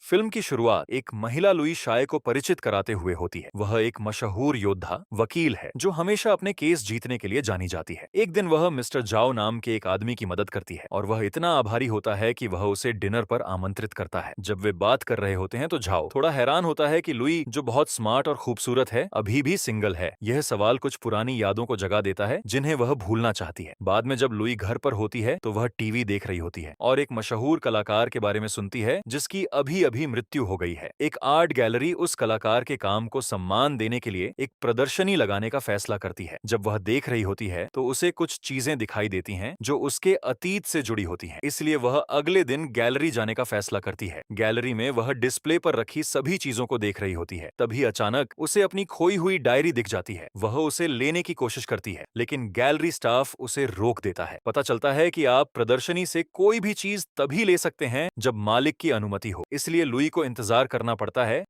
Film की शुरुआत एक महिला लुई शाय को परिचित कराते हुए होती है। वह एक मशहूर योद्धा वकील है जो हमेशा अपने केस जीतने के लिए जानी जाती है। एक दिन वह मिस्टर जाओ नाम के एक आदमी की मदद करती है और वह इतना आभारी होता है कि वह उसे डिनर पर आमंत्रित करता है। जब वे बात कर रहे होते हैं तो जाओ थोड़ा हैरान होता है कि लुई, जो बहुत स्मार्ट और खूबसूरत है, अभी भी सिंगल है। यह सवाल कुछ पुरानी यादों को जगा देता है जिन्हें वह भूलना चाहती है। बाद में जब लुई घर पर होती है तो वह टीवी देख रही होती है और एक मशहूर कलाकार के बारे में सुनती है जिसकी अभी अभी मृत्यु हो गई है। एक आर्ट गैलरी उस कलाकार के काम को सम्मान देने के लिए एक प्रदर्शनी लगाने का फैसला करती है। जब वह देख रही होती है तो उसे कुछ चीजें दिखाई देती हैं जो उसके अतीत से जुड़ी होती हैं। इसलिए वह अगले दिन गैलरी जाने का फैसला करती है। गैलरी में वह डिस्प्ले पर रखी सभी चीजों को देख रही होती है। तभी अचानक उसे अपनी खोई हुई डायरी दिख जाती है। वह उसे लेने की कोशिश करती है लेकिन गैलरी स्टाफ उसे रोक देता है। पता चलता है कि आप प्रदर्शनी से कोई भी चीज तभी ले सकते हैं जब मालिक की अनुमति हो। इसलिए लुई को इंतजार करना पड़ता है।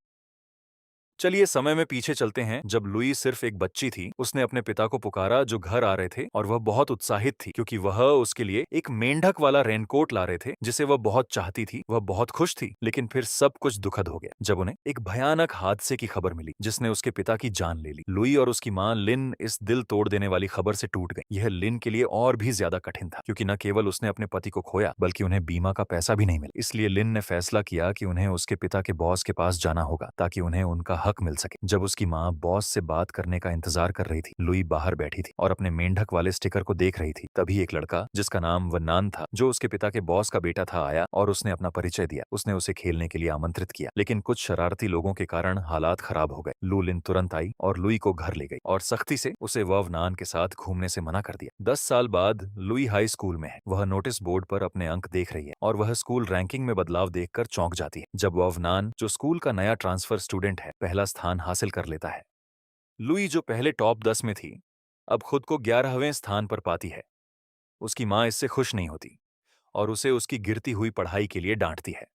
चलिए समय में पीछे चलते हैं। जब लुई सिर्फ एक बच्ची थी, उसने अपने पिता को पुकारा जो घर आ रहे थे और वह बहुत उत्साहित थी क्योंकि वह उसके लिए एक मेंढक वाला रेनकोट ला रहे थे जिसे वह बहुत चाहती थी। वह बहुत खुश थी, लेकिन फिर सब कुछ दुखद हो गया जब उन्हें एक भयानक हादसे की खबर मिली जिसने उसके पिता की जान ले ली। लुई और उसकी माँ लिन इस दिल तोड़ देने वाली खबर से टूट गई। यह लिन के लिए और भी ज्यादा कठिन था क्योंकि न केवल उसने अपने पति को खोया बल्कि उन्हें बीमा का पैसा भी नहीं मिला। इसलिए लिन ने फैसला किया कि उन्हें उसके पिता के बॉस के पास जाना होगा ताकि उन्हें उनका हक मिल सके। जब उसकी माँ बॉस से बात करने का इंतजार कर रही थी, लुई बाहर बैठी थी और अपने मेंढक वाले स्टिकर को देख रही थी। तभी एक लड़का जिसका नाम वन्नान था, जो उसके पिता के बॉस का बेटा था, आया और उसने अपना परिचय दिया। उसने उसे खेलने के लिए आमंत्रित किया, लेकिन कुछ शरारती लोगों के कारण हालात खराब हो गए। लिन तुरंत आई और लुई को घर ले गई और सख्ती से उसे ववनान के साथ घूमने से मना कर दिया। 10 साल बाद लुई हाई स्कूल में है। वह नोटिस बोर्ड पर अपने अंक देख रही है और वह स्कूल रैंकिंग में बदलाव देखकर चौंक जाती है जब ववनान, जो स्कूल का नया ट्रांसफर स्टूडेंट है, पहला स्थान हासिल कर लेता है। लुई, जो पहले टॉप 10 में थी, अब खुद को 11वें स्थान पर पाती है। उसकी माँ इससे खुश नहीं होती और उसे उसकी गिरती हुई पढ़ाई के लिए डांटती है।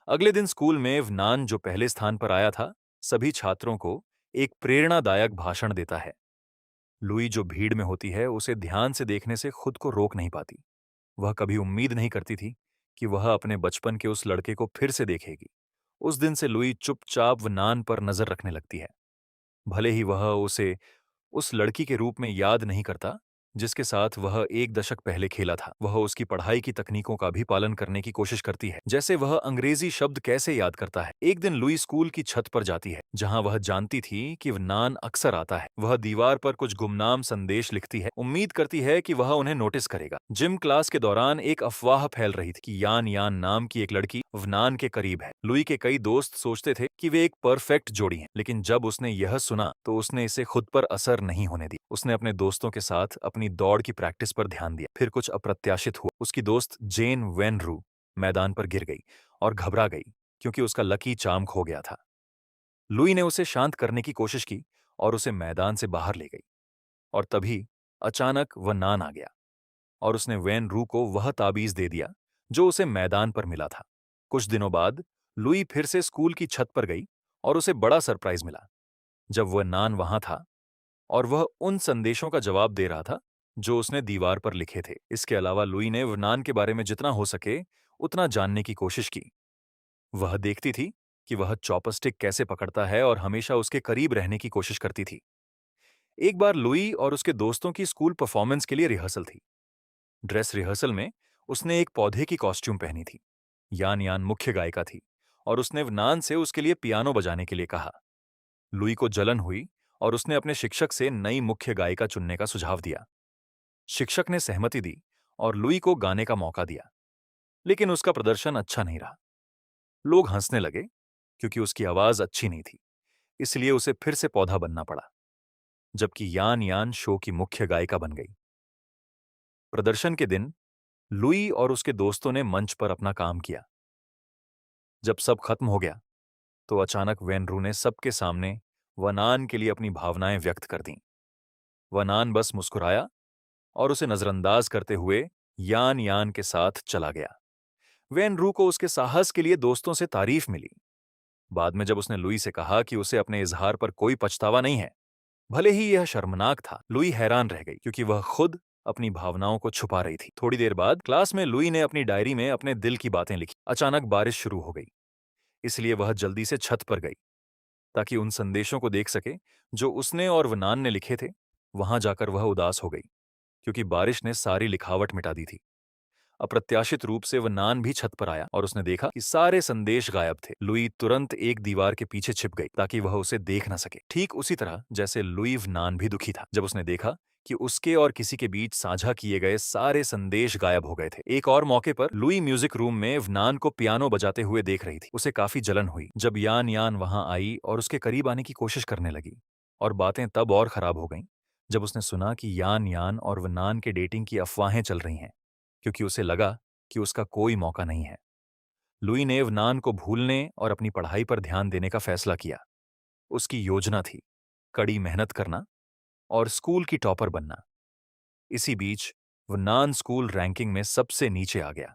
अगले दिन स्कूल में वनान, जो पहले स्थान पर आया था, सभी छात्रों को एक प्रेरणादायक भाषण देता है। लुई, जो भीड़ में होती है, उसे ध्यान से देखने से खुद को रोक नहीं पाती। वह कभी उम्मीद नहीं करती थी कि वह अपने बचपन के उस लड़के को फिर से देखेगी। उस दिन से लुई चुपचाप वनान पर नजर रखने लगती है। भले ही वह उसे उस लड़की के रूप में याद नहीं करता जिसके साथ वह एक दशक पहले खेला था। वह उसकी पढ़ाई की तकनीकों का भी पालन करने की कोशिश करती है, जैसे वह अंग्रेजी शब्द कैसे याद करता है। एक दिन लुई स्कूल की छत पर जाती है जहां वह जानती थी कि नान अक्सर आता है। वह दीवार पर कुछ गुमनाम संदेश लिखती है, उम्मीद करती है कि वह उन्हें नोटिस करेगा। जिम क्लास के दौरान एक अफवाह फैल रही थी कि यान यान नाम की एक लड़की वनान के करीब है। लुई के कई दोस्त सोचते थे कि वे एक परफेक्ट जोड़ी हैं, लेकिन जब उसने यह सुना तो उसने इसे खुद पर असर नहीं होने दी। उसने अपने दोस्तों के साथ अपनी दौड़ की प्रैक्टिस पर ध्यान दिया। फिर कुछ अप्रत्याशित हुआ। उसकी दोस्त जेन वेन रू मैदान पर गिर गई और घबरा गई क्योंकि उसका लकी चार्म खो गया था। लुई ने उसे शांत करने की कोशिश की और उसे मैदान से बाहर ले गई। और तभी अचानक वह नान आ गया और उसने वेन रू को वह ताबीज दे दिया जो उसे मैदान पर मिला था। कुछ दिनों बाद लुई फिर से स्कूल की छत पर गई और उसे बड़ा सरप्राइज मिला जब वह नान वहां था और वह उन संदेशों का जवाब दे रहा था जो उसने दीवार पर लिखे थे। इसके अलावा लुई ने वरनान के बारे में जितना हो सके उतना जानने की कोशिश की। वह देखती थी कि वह चॉपस्टिक कैसे पकड़ता है और हमेशा उसके करीब रहने की कोशिश करती थी। एक बार लुई और उसके दोस्तों की स्कूल परफॉर्मेंस के लिए रिहर्सल थी। ड्रेस रिहर्सल में उसने एक पौधे की कॉस्ट्यूम पहनी थी। यान यान मुख्य गायिका थी और उसने वनान से उसके लिए पियानो बजाने के लिए कहा। लुई को जलन हुई और उसने अपने शिक्षक से नई मुख्य गायिका चुनने का सुझाव दिया। शिक्षक ने सहमति दी और लुई को गाने का मौका दिया, लेकिन उसका प्रदर्शन अच्छा नहीं रहा। लोग हंसने लगे क्योंकि उसकी आवाज अच्छी नहीं थी, इसलिए उसे फिर से पौधा बनना पड़ा, जबकि यान यान शो की मुख्य गायिका बन गई। प्रदर्शन के दिन लुई और उसके दोस्तों ने मंच पर अपना काम किया। जब सब खत्म हो गया तो अचानक वेनरू ने सबके सामने वनान के लिए अपनी भावनाएं व्यक्त कर दीं। वनान बस मुस्कुराया और उसे नजरअंदाज करते हुए यान यान के साथ चला गया। वेनरू को उसके साहस के लिए दोस्तों से तारीफ मिली। बाद में जब उसने लुई से कहा कि उसे अपने इजहार पर कोई पछतावा नहीं है, भले ही यह शर्मनाक था, लुई हैरान रह गई क्योंकि वह खुद अपनी भावनाओं को छुपा रही थी। थोड़ी देर बाद क्लास में लुई ने अपनी डायरी में अपने दिल की बातें लिखी। अचानक बारिश शुरू हो गई। इसलिए वह जल्दी से छत पर गई ताकि उन संदेशों को देख सके जो उसने और वनान ने लिखे थे। वहां जाकर वह उदास हो गई क्योंकि बारिश ने सारी लिखावट मिटा दी थी। अप्रत्याशित रूप से वनान भी छत पर आया और उसने देखा कि सारे संदेश गायब थे। लुई तुरंत एक दीवार के पीछे छिप गई ताकि वह उसे देख न सके, ठीक उसी तरह जैसे लुई वनान भी दुखी था जब उसने देखा कि उसके और किसी के बीच साझा किए गए सारे संदेश गायब हो गए थे। एक और मौके पर लुई म्यूजिक रूम में वनान को पियानो बजाते हुए देख रही थी। उसे काफी जलन हुई जब यान यान वहां आई और उसके करीब आने की कोशिश करने लगी, और बातें तब और खराब हो गईं जब उसने सुना कि यान यान और वनान के डेटिंग की अफवाहें चल रही हैं, क्योंकि उसे लगा कि उसका कोई मौका नहीं है। लुई ने वनान को भूलने और अपनी पढ़ाई पर ध्यान देने का फैसला किया। उसकी योजना थी कड़ी मेहनत करना और स्कूल की टॉपर बनना। इसी बीच वनान स्कूल रैंकिंग में सबसे नीचे आ गया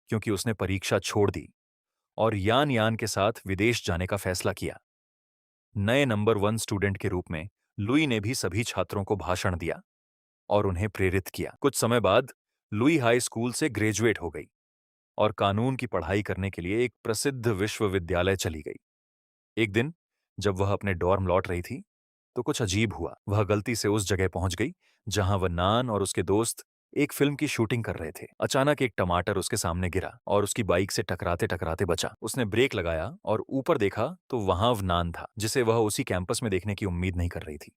क्योंकि उसने परीक्षा छोड़ दी और यान यान के साथ विदेश जाने का फैसला किया। नए नंबर 1 स्टूडेंट के रूप में लुई ने भी सभी छात्रों को भाषण दिया और उन्हें प्रेरित किया। कुछ समय बाद लुई हाई स्कूल से ग्रेजुएट हो गई और कानून की पढ़ाई करने के लिए एक प्रसिद्ध विश्वविद्यालय चली गई। एक दिन जब वह अपने डॉर्म लौट रही थी तो कुछ अजीब हुआ। वह गलती से उस जगह पहुंच गई जहां वनान और उसके दोस्त एक फिल्म की शूटिंग कर रहे थे। अचानक एक टमाटर उसके सामने गिरा और उसकी बाइक से टकराते टकराते बचा। उसने ब्रेक लगाया और ऊपर देखा तो वहां वनान था, जिसे वह उसी कैंपस में देखने की उम्मीद नहीं कर रही थी।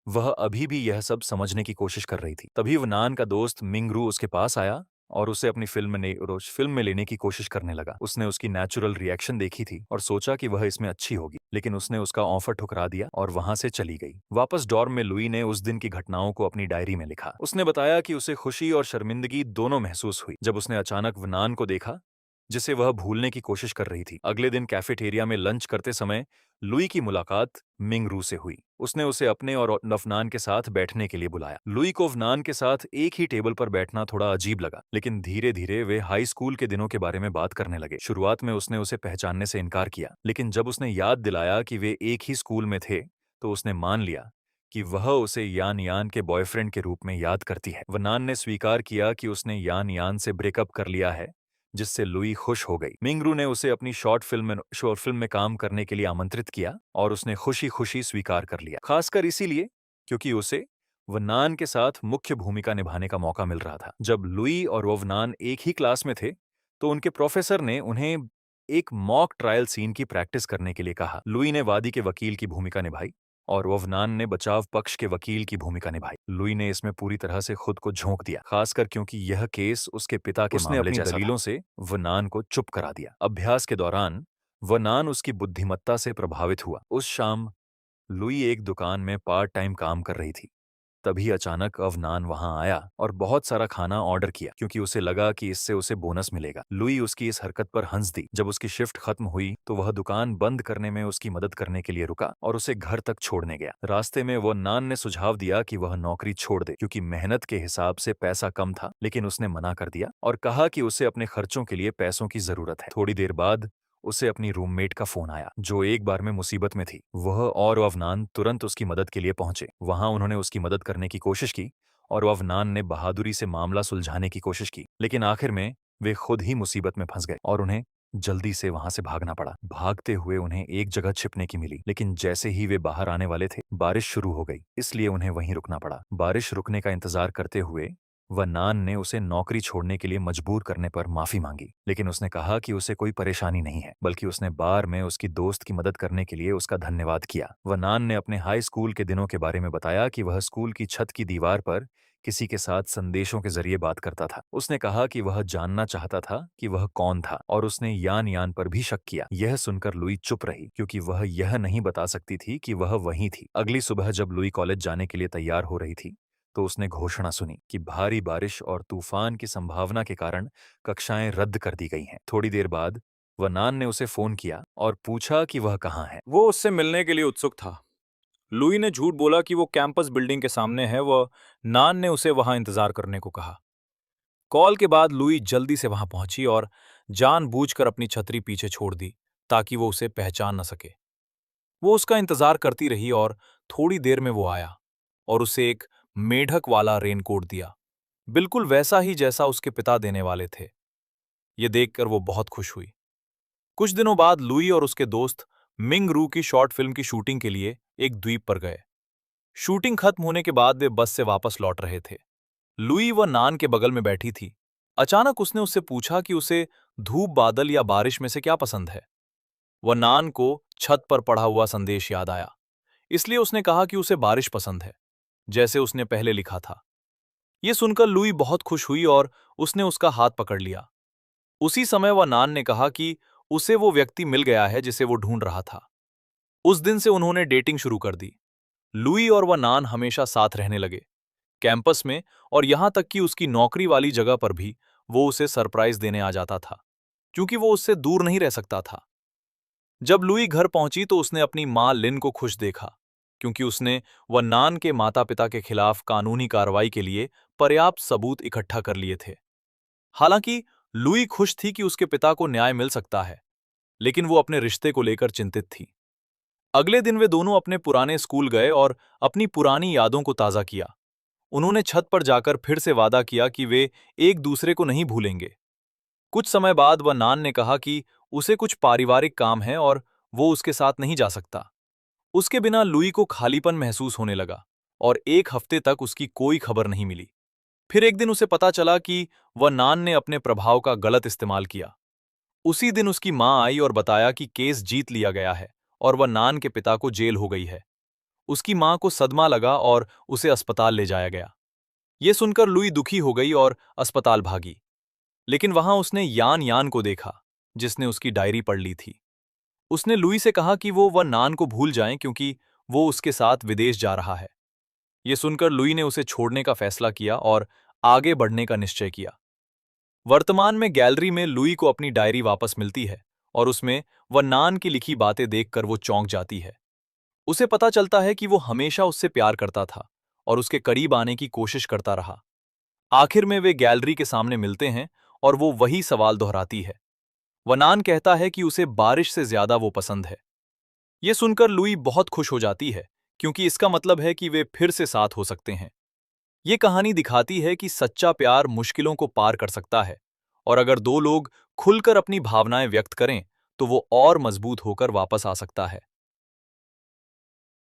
वह अभी भी यह सब समझने की कोशिश कर रही थी। तभी वनान का दोस्त मिंगरू उसके पास आया और उसे अपनी फिल्म में लेने की कोशिश करने लगा। उसने उसकी नेचुरल रिएक्शन देखी थी और सोचा कि वह इसमें अच्छी होगी, लेकिन उसने उसका ऑफर ठुकरा दिया और वहां से चली गई। वापस डॉर्म में लुई ने उस दिन की घटनाओं को अपनी डायरी में लिखा। उसने बताया कि उसे खुशी और शर्मिंदगी दोनों महसूस हुई जब उसने अचानक वनान को देखा, जिसे वह भूलने की कोशिश कर रही थी। अगले दिन कैफेटेरिया में लंच करते समय लुई की मुलाकात मिंगरू से हुई। उसने उसे अपने और वनान के साथ बैठने के लिए बुलाया। लुई को वनान के साथ एक ही टेबल पर बैठना थोड़ा अजीब लगा, लेकिन धीरे धीरे वे हाई स्कूल के दिनों के बारे में बात करने लगे। शुरुआत में उसने उसे पहचानने से इनकार किया, लेकिन जब उसने याद दिलाया कि वे एक ही स्कूल में थे तो उसने मान लिया कि वह उसे यान यान के बॉयफ्रेंड के रूप में याद करती है। वनान ने स्वीकार किया कि उसने यान यान से ब्रेकअप कर लिया है, जिससे लुई खुश हो गई। मिंगरू ने उसे अपनी शॉर्ट फिल्म में काम करने के लिए आमंत्रित किया और उसने खुशी खुशी स्वीकार कर लिया, खासकर इसीलिए क्योंकि उसे वनान के साथ मुख्य भूमिका निभाने का मौका मिल रहा था। जब लुई और वनान एक ही क्लास में थे तो उनके प्रोफेसर ने उन्हें एक मॉक ट्रायल सीन की प्रैक्टिस करने के लिए कहा। लुई ने वादी के वकील की भूमिका निभाई और वनान ने बचाव पक्ष के वकील की भूमिका निभाई। लुई ने इसमें पूरी तरह से खुद को झोंक दिया, खासकर क्योंकि यह केस उसके पिता के मामले जैसा था। उसने अपनी दलीलों से वनान को चुप करा दिया। अभ्यास के दौरान वनान उसकी बुद्धिमत्ता से प्रभावित हुआ। उस शाम लुई एक दुकान में पार्ट टाइम काम कर रही थी। तभी अचानक अवनान वहां आया और बहुत सारा खाना ऑर्डर किया क्योंकि उसे लगा कि इससे उसे बोनस मिलेगा। लुई उसकी इस हरकत पर हंस दी। जब उसकी शिफ्ट खत्म हुई तो वह दुकान बंद करने में उसकी मदद करने के लिए रुका और उसे घर तक छोड़ने गया। रास्ते में वो नान ने सुझाव दिया कि वह नौकरी छोड़ दे क्योंकि मेहनत के हिसाब से पैसा कम था, लेकिन उसने मना कर दिया और कहा कि उसे अपने खर्चों के लिए पैसों की जरूरत है। थोड़ी देर बाद उसे अपनी रूममेट का फोन आया जो एक बार में मुसीबत में थी। वह और अवनान तुरंत उसकी मदद के लिए पहुंचे। वहां उन्होंने उसकी मदद करने की कोशिश की और अवनान ने बहादुरी से मामला सुलझाने की कोशिश की, लेकिन आखिर में वे खुद ही मुसीबत में फंस गए और उन्हें जल्दी से वहां से भागना पड़ा। भागते हुए उन्हें एक जगह छिपने की मिली, लेकिन जैसे ही वे बाहर आने वाले थे बारिश शुरू हो गई, इसलिए उन्हें वहीं रुकना पड़ा। बारिश रुकने का इंतजार करते हुए वनान ने उसे नौकरी छोड़ने के लिए मजबूर करने पर माफी मांगी, लेकिन उसने कहा कि उसे कोई परेशानी नहीं है, बल्कि उसने बार में उसकी दोस्त की मदद करने के लिए उसका धन्यवाद किया। वनान ने अपने हाई स्कूल के दिनों के बारे में बताया कि वह स्कूल की छत की दीवार पर किसी के साथ संदेशों के जरिए बात करता था। उसने कहा कि वह जानना चाहता था कि वह कौन था और उसने यान यान पर भी शक किया। यह सुनकर लुई चुप रही क्योंकि वह यह नहीं बता सकती थी कि वह वहीं थी। अगली सुबह जब लुई कॉलेज जाने के लिए तैयार हो रही थी तो उसने घोषणा सुनी कि भारी बारिश और तूफान की संभावना के कारण कक्षाएं रद्द कर दी गई हैं। थोड़ी देर बाद वनान ने उसे फोन किया और पूछा कि वह कहाँ है। वो उससे मिलने के लिए उत्सुक था। लुई ने झूठ बोला कि वो कैंपस बिल्डिंग के सामने है। वह नान ने उसे वहां इंतजार करने को कहा। कॉल के बाद लुई जल्दी से वहां पहुंची और जानबूझकर अपनी छतरी पीछे छोड़ दी ताकि वो उसे पहचान न सके। वो उसका इंतजार करती रही और थोड़ी देर में वो आया और उसे एक मेढक वाला रेनकोट दिया, बिल्कुल वैसा ही जैसा उसके पिता देने वाले थे। ये देखकर वो बहुत खुश हुई। कुछ दिनों बाद लुई और उसके दोस्त मिंग रू की शॉर्ट फिल्म की शूटिंग के लिए एक द्वीप पर गए। शूटिंग खत्म होने के बाद वे बस से वापस लौट रहे थे। लुई व नान के बगल में बैठी थी। अचानक उसने उससे पूछा कि उसे धूप, बादल या बारिश में से क्या पसंद है। वह नान को छत पर पड़ा हुआ संदेश याद आया, इसलिए उसने कहा कि उसे बारिश पसंद है, जैसे उसने पहले लिखा था। ये सुनकर लुई बहुत खुश हुई और उसने उसका हाथ पकड़ लिया। उसी समय वह नान ने कहा कि उसे वो व्यक्ति मिल गया है जिसे वो ढूंढ रहा था। उस दिन से उन्होंने डेटिंग शुरू कर दी। लुई और वह नान हमेशा साथ रहने लगे, कैंपस में और यहां तक कि उसकी नौकरी वाली जगह पर भी वो उसे सरप्राइज देने आ जाता था, क्योंकि वो उससे दूर नहीं रह सकता था। जब लुई घर पहुंची तो उसने अपनी मां लिन को खुश देखा, क्योंकि उसने वह नान के माता-पिता के खिलाफ कानूनी कार्रवाई के लिए पर्याप्त सबूत इकट्ठा कर लिए थे। हालांकि लुई खुश थी कि उसके पिता को न्याय मिल सकता है, लेकिन वो अपने रिश्ते को लेकर चिंतित थी। अगले दिन वे दोनों अपने पुराने स्कूल गए और अपनी पुरानी यादों को ताज़ा किया। उन्होंने छत पर जाकर फिर से वादा किया कि वे एक दूसरे को नहीं भूलेंगे। कुछ समय बाद वह नान ने कहा कि उसे कुछ पारिवारिक काम है और वो उसके साथ नहीं जा सकता। उसके बिना लुई को खालीपन महसूस होने लगा और एक हफ्ते तक उसकी कोई खबर नहीं मिली। फिर एक दिन उसे पता चला कि वह नान ने अपने प्रभाव का गलत इस्तेमाल किया। उसी दिन उसकी मां आई और बताया कि केस जीत लिया गया है और वह नान के पिता को जेल हो गई है। उसकी मां को सदमा लगा और उसे अस्पताल ले जाया गया। ये सुनकर लुई दुखी हो गई और अस्पताल भागी। लेकिन वहां उसने यान यान को देखा, जिसने उसकी डायरी पढ़ ली थी। उसने लुई से कहा कि वो वह नान को भूल जाएं क्योंकि वो उसके साथ विदेश जा रहा है। ये सुनकर लुई ने उसे छोड़ने का फैसला किया और आगे बढ़ने का निश्चय किया। वर्तमान में गैलरी में लुई को अपनी डायरी वापस मिलती है और उसमें वह नान की लिखी बातें देखकर वो चौंक जाती है। उसे पता चलता है कि वो हमेशा उससे प्यार करता था और उसके करीब आने की कोशिश करता रहा। आखिर में वे गैलरी के सामने मिलते हैं और वो वही सवाल दोहराती है। वनान कहता है कि उसे बारिश से ज्यादा वो पसंद है। ये सुनकर लुई बहुत खुश हो जाती है, क्योंकि इसका मतलब है कि वे फिर से साथ हो सकते हैं। ये कहानी दिखाती है कि सच्चा प्यार मुश्किलों को पार कर सकता है और अगर दो लोग खुलकर अपनी भावनाएं व्यक्त करें तो वो और मजबूत होकर वापस आ सकता है।